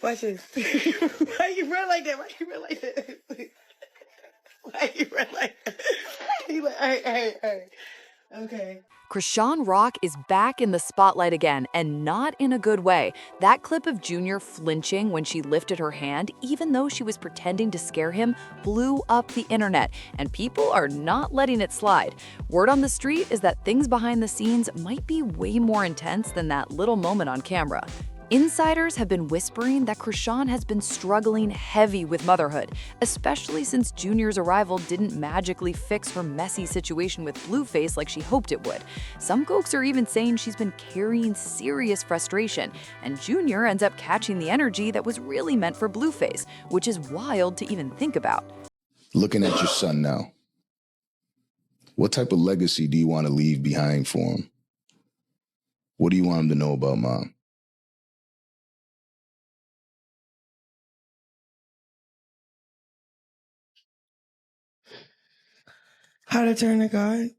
Watch this. Why you run like that? Why you run like that? Why you run like that? He like, hey. Okay. Chrisean Rock is back in the spotlight again, and not in a good way. That clip of Junior flinching when she lifted her hand, even though she was pretending to scare him, blew up the internet, and people are not letting it slide. Word on the street is that things behind the scenes might be way more intense than that little moment on camera. Insiders have been whispering that Chrisean has been struggling heavy with motherhood, especially since Junior's arrival didn't magically fix her messy situation with Blueface like she hoped it would. Some folks are even saying she's been carrying serious frustration, and Junior ends up catching the energy that was really meant for Blueface, which is wild to even think about. Looking at your son now, what type of legacy do you want to leave behind for him? What do you want him to know about Mom? How to turn to God.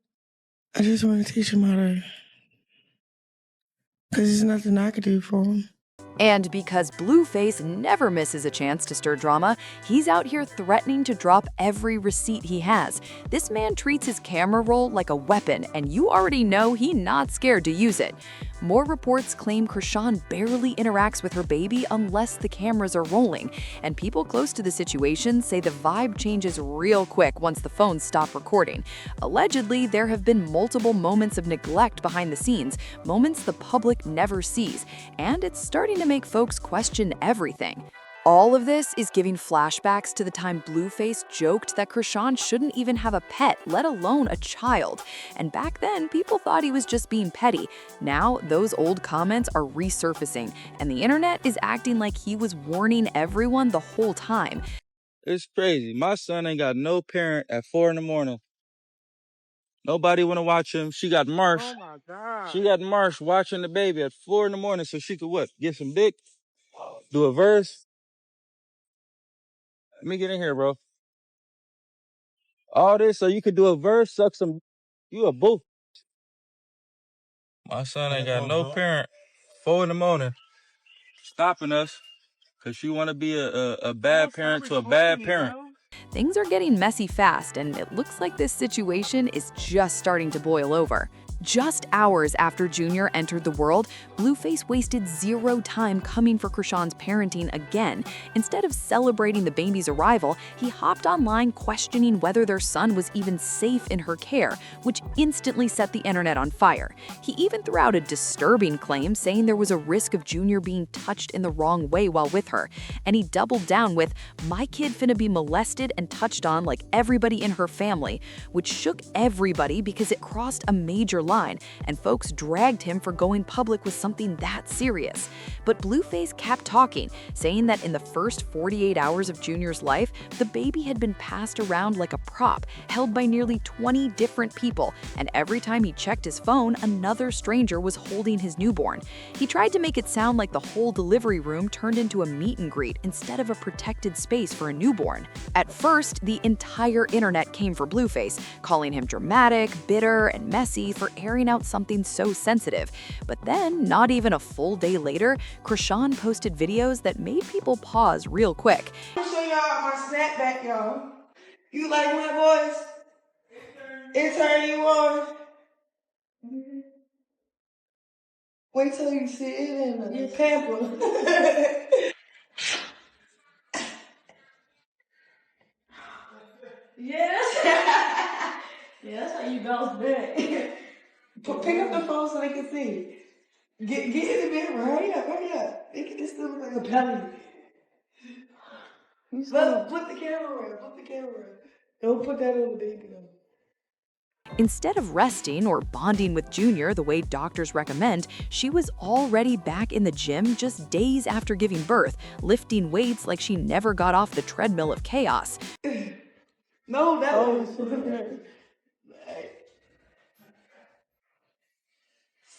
I just want to teach him how to, because there's nothing I could do for him. And because Blueface never misses a chance to stir drama, he's out here threatening to drop every receipt he has. This man treats his camera roll like a weapon, and you already know he's not scared to use it. More reports claim Chrisean barely interacts with her baby unless the cameras are rolling, and people close to the situation say the vibe changes real quick once the phones stop recording. Allegedly, there have been multiple moments of neglect behind the scenes, moments the public never sees, and it's starting to make folks question everything. All of this is giving flashbacks to the time Blueface joked that Chrisean shouldn't even have a pet, let alone a child. And back then, people thought he was just being petty. Now, those old comments are resurfacing, and the internet is acting like he was warning everyone the whole time. It's crazy. My son ain't got no parent at 4 in the morning. Nobody want to watch him. She got Marsh. Oh my God. She got Marsh watching the baby at 4 in the morning so she could what? Get some dick? Do a verse? Let me get in here, bro. All this so you could do a verse, suck some. You a boo. My son ain't got no parent. 4 in the morning. Stopping us because you want to be a bad parent to a bad parent. Things are getting messy fast, and it looks like this situation is just starting to boil over. Just hours after Junior entered the world, Blueface wasted zero time coming for Chrisean's parenting again. Instead of celebrating the baby's arrival, he hopped online questioning whether their son was even safe in her care, which instantly set the internet on fire. He even threw out a disturbing claim saying there was a risk of Junior being touched in the wrong way while with her. And he doubled down with, "My kid finna be molested and touched on like everybody in her family," which shook everybody because it crossed a major line, and folks dragged him for going public with something that serious. But Blueface kept talking, saying that in the first 48 hours of Junior's life, the baby had been passed around like a prop, held by nearly 20 different people, and every time he checked his phone, another stranger was holding his newborn. He tried to make it sound like the whole delivery room turned into a meet and greet instead of a protected space for a newborn. At first, the entire internet came for Blueface, calling him dramatic, bitter, and messy for airing out something so sensitive. But then, not even a full day later, Chrisean posted videos that made people pause real quick. I'm gonna show y'all my snapback, y'all. You like my voice? It's turn you on. Wait till you see it in the pamper. Yes. Yeah, that's how you bounce back. Pick up the phone so they can see. Get in the mirror. Hurry up. They can still look like a belly. Put the camera in. Don't put that on the baby though. Instead of resting or bonding with Junior the way doctors recommend, she was already back in the gym just days after giving birth, lifting weights like she never got off the treadmill of chaos. No, that was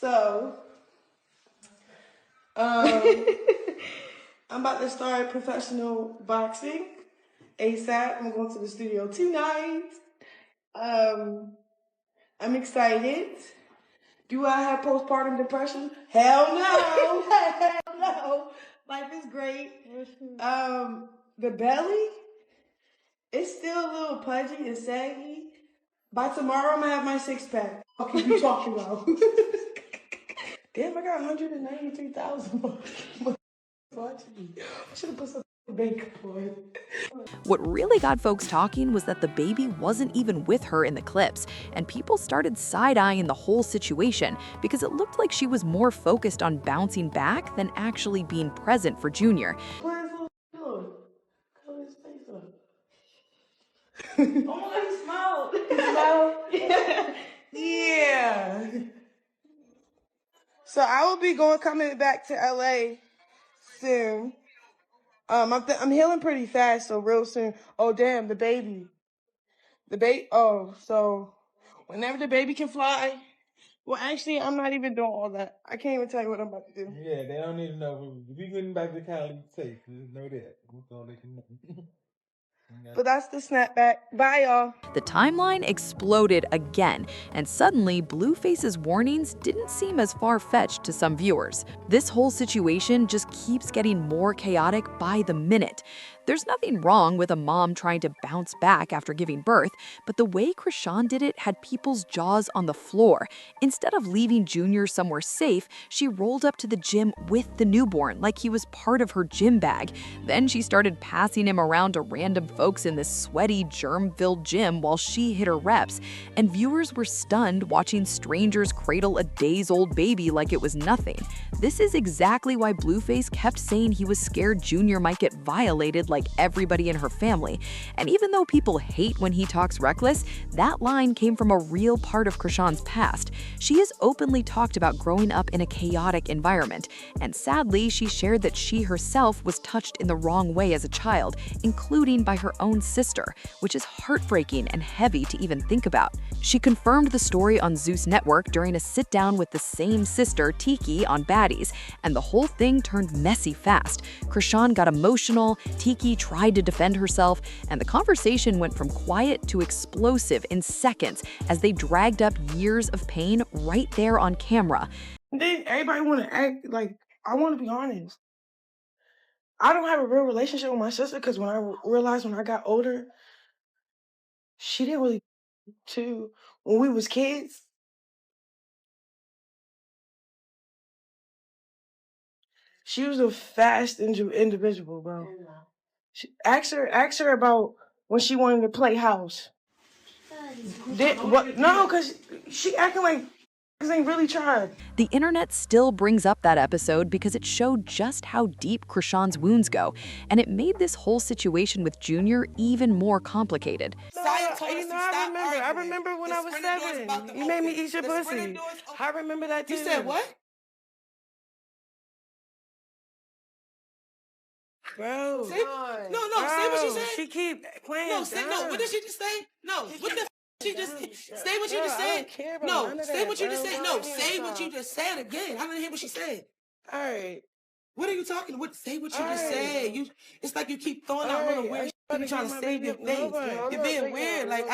So, I'm about to start professional boxing ASAP. I'm going to the studio tonight. I'm excited. Do I have postpartum depression? Hell no. Hell no. Life is great. The belly, it's still a little pudgy and saggy. By tomorrow, I'm gonna have my 6-pack. What are you talking about? Damn, I got 193,000. I should have put some makeup on. What really got folks talking was that the baby wasn't even with her in the clips, and people started side-eyeing the whole situation because it looked like she was more focused on bouncing back than actually being present for Junior. Cover his face up. Oh my God, he smiled. He smiled? Yeah. So I will be coming back to LA soon. I'm healing pretty fast, so real soon. Oh damn, the baby. Oh, so whenever the baby can fly. Well, actually, I'm not even doing all that. I can't even tell you what I'm about to do. Yeah, they don't need to know. If we getting back to Cali, safe. Just know that. We're gonna let you know. But that's the snapback. Bye, y'all. The timeline exploded again, and suddenly Blueface's warnings didn't seem as far-fetched to some viewers. This whole situation just keeps getting more chaotic by the minute. There's nothing wrong with a mom trying to bounce back after giving birth, but the way Chrisean did it had people's jaws on the floor. Instead of leaving Junior somewhere safe, she rolled up to the gym with the newborn like he was part of her gym bag. Then she started passing him around to random folks in this sweaty, germ-filled gym while she hit her reps. And viewers were stunned watching strangers cradle a days-old baby like it was nothing. This is exactly why Blueface kept saying he was scared Junior might get violated like everybody in her family. And even though people hate when he talks reckless, that line came from a real part of Chrisean's past. She has openly talked about growing up in a chaotic environment, and sadly, she shared that she herself was touched in the wrong way as a child, including by her own sister, which is heartbreaking and heavy to even think about. She confirmed the story on Zeus Network during a sit-down with the same sister, Tiki, on Baddies, and the whole thing turned messy fast. Chrisean got emotional, Tiki tried to defend herself, and the conversation went from quiet to explosive in seconds as they dragged up years of pain right there on camera. Then everybody want to act like, I want to be honest. I don't have a real relationship with my sister because when I realized when I got older, she didn't really too. When we was kids, she was a fast individual, bro. Ask her about when she wanted to play house. What? No, because she acting like ain't really tried. The internet still brings up that episode because it showed just how deep Chrisean's wounds go, and it made this whole situation with Junior even more complicated. I remember when I was 7. You made me eat your pussy. I remember that too. You said what? Bro. Say, no, say what she said. She keep playing. No, what did she just say? No, what the she just say what you just said. No, say what you just said. No, say what you just said again. I didn't hear what she said. All right. What are you talking? Say what you just said. It's like you keep throwing out little weird shit. You're trying to save your face. You're being weird. Like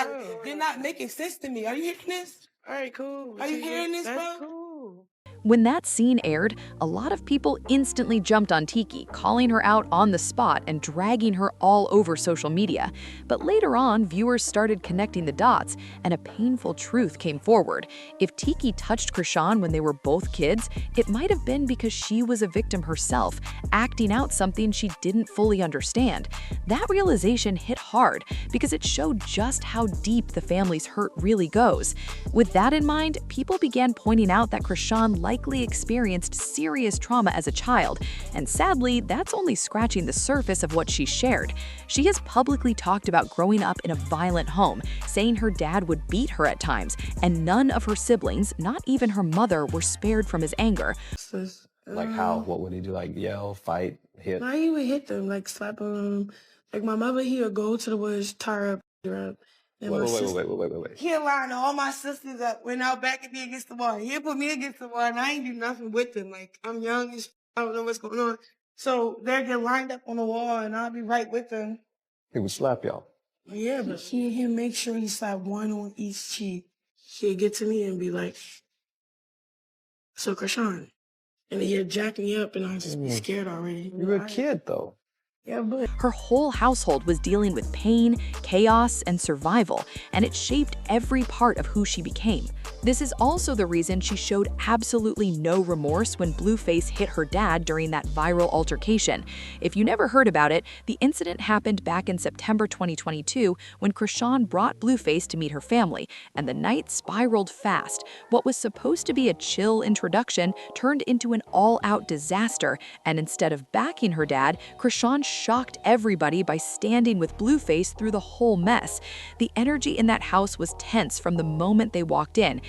you're not making sense to me. Are you hearing this? All right, cool. Are you hearing this, bro? Cool. When that scene aired, a lot of people instantly jumped on Tiki, calling her out on the spot and dragging her all over social media. But later on, viewers started connecting the dots, and a painful truth came forward. If Tiki touched Chrisean when they were both kids, it might have been because she was a victim herself, acting out something she didn't fully understand. That realization hit hard because it showed just how deep the family's hurt really goes. With that in mind, people began pointing out that Chrisean likely experienced serious trauma as a child, and sadly, that's only scratching the surface of what she shared. She has publicly talked about growing up in a violent home, saying her dad would beat her at times, and none of her siblings, not even her mother, were spared from his anger. Like how? What would he do? Like yell, fight, hit? No, he would hit them, like slap them. Like my mother, he would go to the woods, tie her up. Wait. He'll line all my sisters up, went out back at me against the wall. He'll put me against the wall, and I ain't do nothing with them. Like, I'm young, I don't know what's going on. So they'll get lined up on the wall, and I'll be right with them. He would slap y'all. Yeah, but he'll make sure he slap one on each cheek. He'll get to me and be like, So Chrisean, and then you jack me up and I just be scared already. You're a kid, though. Yeah, but Her whole household was dealing with pain, chaos, and survival, and it shaped every part of who she became. This is also the reason she showed absolutely no remorse when Blueface hit her dad during that viral altercation. If you never heard about it, the incident happened back in September 2022 when Chrisean brought Blueface to meet her family, and the night spiraled fast. What was supposed to be a chill introduction turned into an all-out disaster, and instead of backing her dad, Chrisean shocked everybody by standing with Blueface through the whole mess. The energy in that house was tense from the moment they walked in.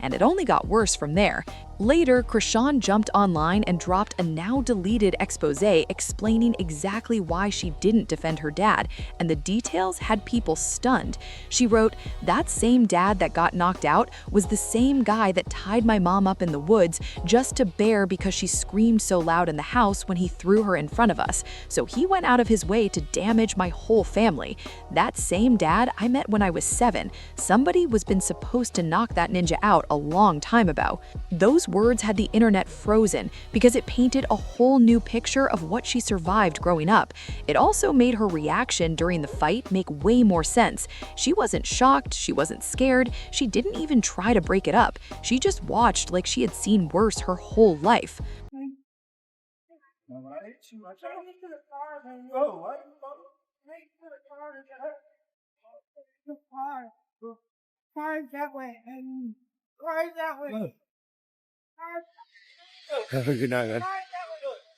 And it only got worse from there. Later, Chrisean jumped online and dropped a now-deleted expose explaining exactly why she didn't defend her dad, and the details had people stunned. She wrote, "That same dad that got knocked out was the same guy that tied my mom up in the woods just to bear because she screamed so loud in the house when he threw her in front of us. So he went out of his way to damage my whole family. That same dad I met when I was 7. Somebody was been supposed to knock that ninja out a long time ago." Those words had the internet frozen because it painted a whole new picture of what she survived growing up. It also made her reaction during the fight make way more sense. She wasn't shocked, she wasn't scared, she didn't even try to break it up. She just watched like she had seen worse her whole life. Car's that way, and car's that way. Good night, man.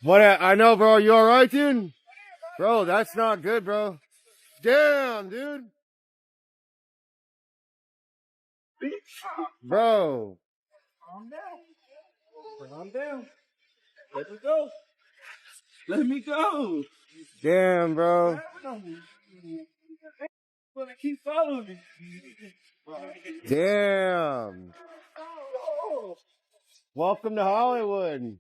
What? I know, bro. You all right, dude? Bro, that's not good, bro. Damn, dude. Bro. Calm down. Calm down. Let me go. Let me go. Damn, bro. But keep following me. Damn. Welcome to Hollywood.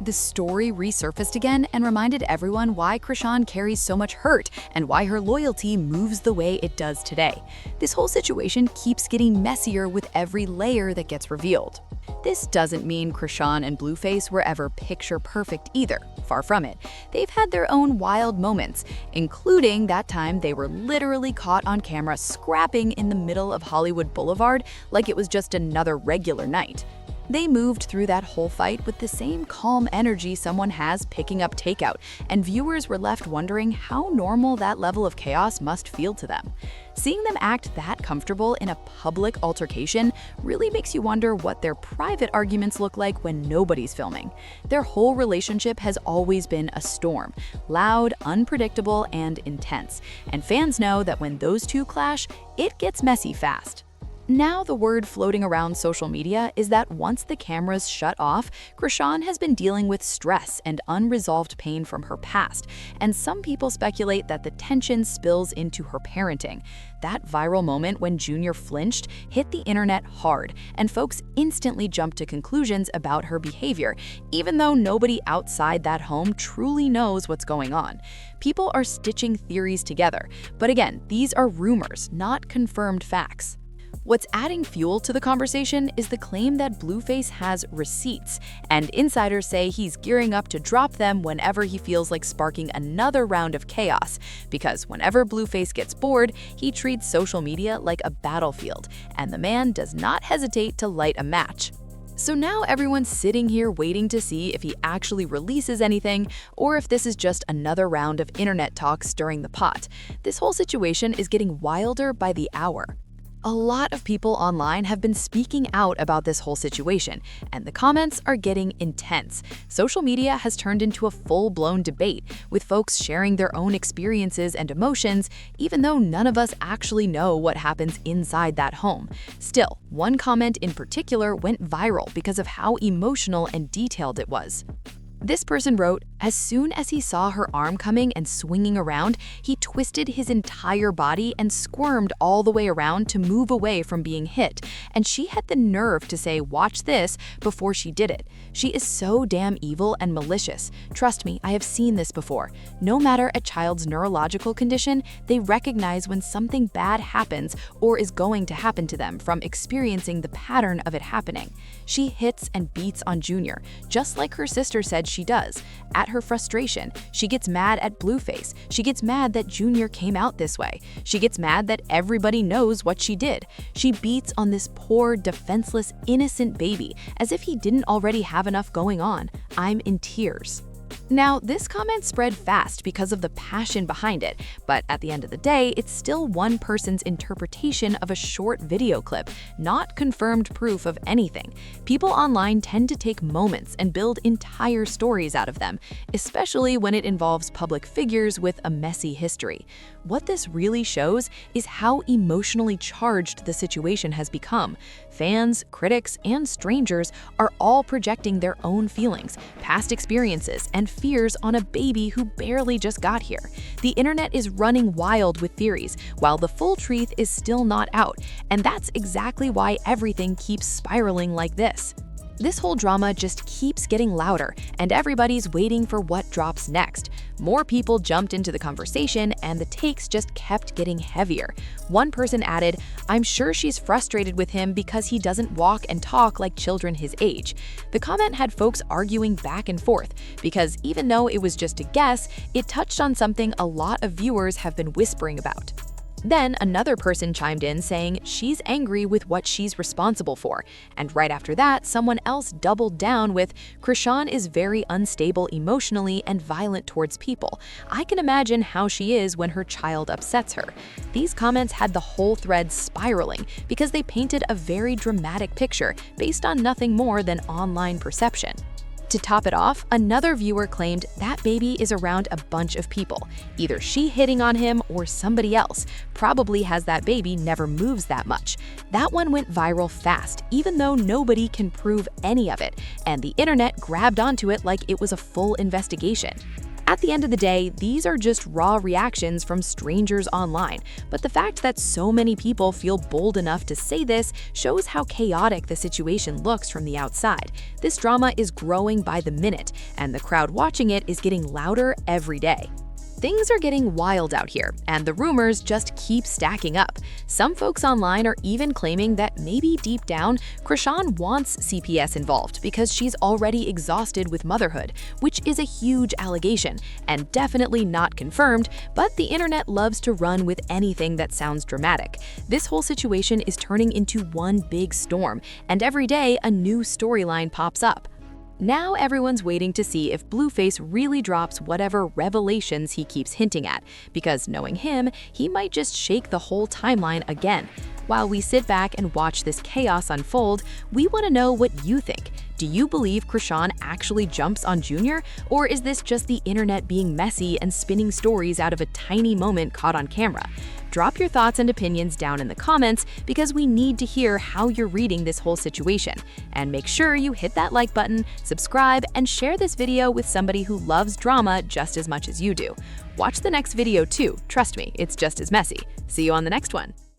The story resurfaced again and reminded everyone why Chrisean carries so much hurt and why her loyalty moves the way it does today. This whole situation keeps getting messier with every layer that gets revealed. This doesn't mean Chrisean and Blueface were ever picture perfect either. Far from it. They've had their own wild moments, including that time they were literally caught on camera scrapping in the middle of Hollywood Boulevard like it was just another regular night. They moved through that whole fight with the same calm energy someone has picking up takeout, and viewers were left wondering how normal that level of chaos must feel to them. Seeing them act that comfortable in a public altercation really makes you wonder what their private arguments look like when nobody's filming. Their whole relationship has always been a storm, loud, unpredictable, and intense, and fans know that when those two clash, it gets messy fast. Now the word floating around social media is that once the cameras shut off, Chrisean has been dealing with stress and unresolved pain from her past, and some people speculate that the tension spills into her parenting. That viral moment when Junior flinched hit the internet hard, and folks instantly jumped to conclusions about her behavior, even though nobody outside that home truly knows what's going on. People are stitching theories together, but again, these are rumors, not confirmed facts. What's adding fuel to the conversation is the claim that Blueface has receipts, and insiders say he's gearing up to drop them whenever he feels like sparking another round of chaos, because whenever Blueface gets bored, he treats social media like a battlefield, and the man does not hesitate to light a match. So now everyone's sitting here waiting to see if he actually releases anything, or if this is just another round of internet talk stirring the pot. This whole situation is getting wilder by the hour. A lot of people online have been speaking out about this whole situation, and the comments are getting intense. Social media has turned into a full-blown debate, with folks sharing their own experiences and emotions, even though none of us actually know what happens inside that home. Still, one comment in particular went viral because of how emotional and detailed it was. This person wrote, "As soon as he saw her arm coming and swinging around, he twisted his entire body and squirmed all the way around to move away from being hit. And she had the nerve to say, 'Watch this,' before she did it. She is so damn evil and malicious. Trust me, I have seen this before. No matter a child's neurological condition, they recognize when something bad happens or is going to happen to them from experiencing the pattern of it happening. She hits and beats on Junior, just like her sister said she does. At her frustration, she gets mad at Blueface. She gets mad that Junior came out this way. She gets mad that everybody knows what she did. She beats on this poor, defenseless, innocent baby as if he didn't already have enough going on. I'm in tears." Now, this comment spread fast because of the passion behind it, but at the end of the day, it's still one person's interpretation of a short video clip, not confirmed proof of anything. People online tend to take moments and build entire stories out of them, especially when it involves public figures with a messy history. What this really shows is how emotionally charged the situation has become. Fans, critics, and strangers are all projecting their own feelings, past experiences, and fears on a baby who barely just got here. The internet is running wild with theories, while the full truth is still not out, and that's exactly why everything keeps spiraling like this. This whole drama just keeps getting louder, and everybody's waiting for what drops next. More people jumped into the conversation, and the takes just kept getting heavier. One person added, "I'm sure she's frustrated with him because he doesn't walk and talk like children his age." The comment had folks arguing back and forth, because even though it was just a guess, it touched on something a lot of viewers have been whispering about. Then another person chimed in saying she's angry with what she's responsible for, and right after that, someone else doubled down with, "Chrisean is very unstable emotionally and violent towards people. I can imagine how she is when her child upsets her." These comments had the whole thread spiraling because they painted a very dramatic picture based on nothing more than online perception. To top it off, another viewer claimed that baby is around a bunch of people. Either she hitting on him or somebody else. Probably has that baby never moves that much. That one went viral fast, even though nobody can prove any of it, and the internet grabbed onto it like it was a full investigation. At the end of the day, these are just raw reactions from strangers online, but the fact that so many people feel bold enough to say this shows how chaotic the situation looks from the outside. This drama is growing by the minute, and the crowd watching it is getting louder every day. Things are getting wild out here, and the rumors just keep stacking up. Some folks online are even claiming that maybe deep down, Chrisean wants CPS involved because she's already exhausted with motherhood, which is a huge allegation and definitely not confirmed, but the internet loves to run with anything that sounds dramatic. This whole situation is turning into one big storm, and every day a new storyline pops up. Now everyone's waiting to see if Blueface really drops whatever revelations he keeps hinting at, because knowing him, he might just shake the whole timeline again. While we sit back and watch this chaos unfold, we want to know what you think. Do you believe Chrisean actually jumps on Junior, or is this just the internet being messy and spinning stories out of a tiny moment caught on camera? Drop your thoughts and opinions down in the comments because we need to hear how you're reading this whole situation. And make sure you hit that like button, subscribe, and share this video with somebody who loves drama just as much as you do. Watch the next video too, trust me, it's just as messy. See you on the next one.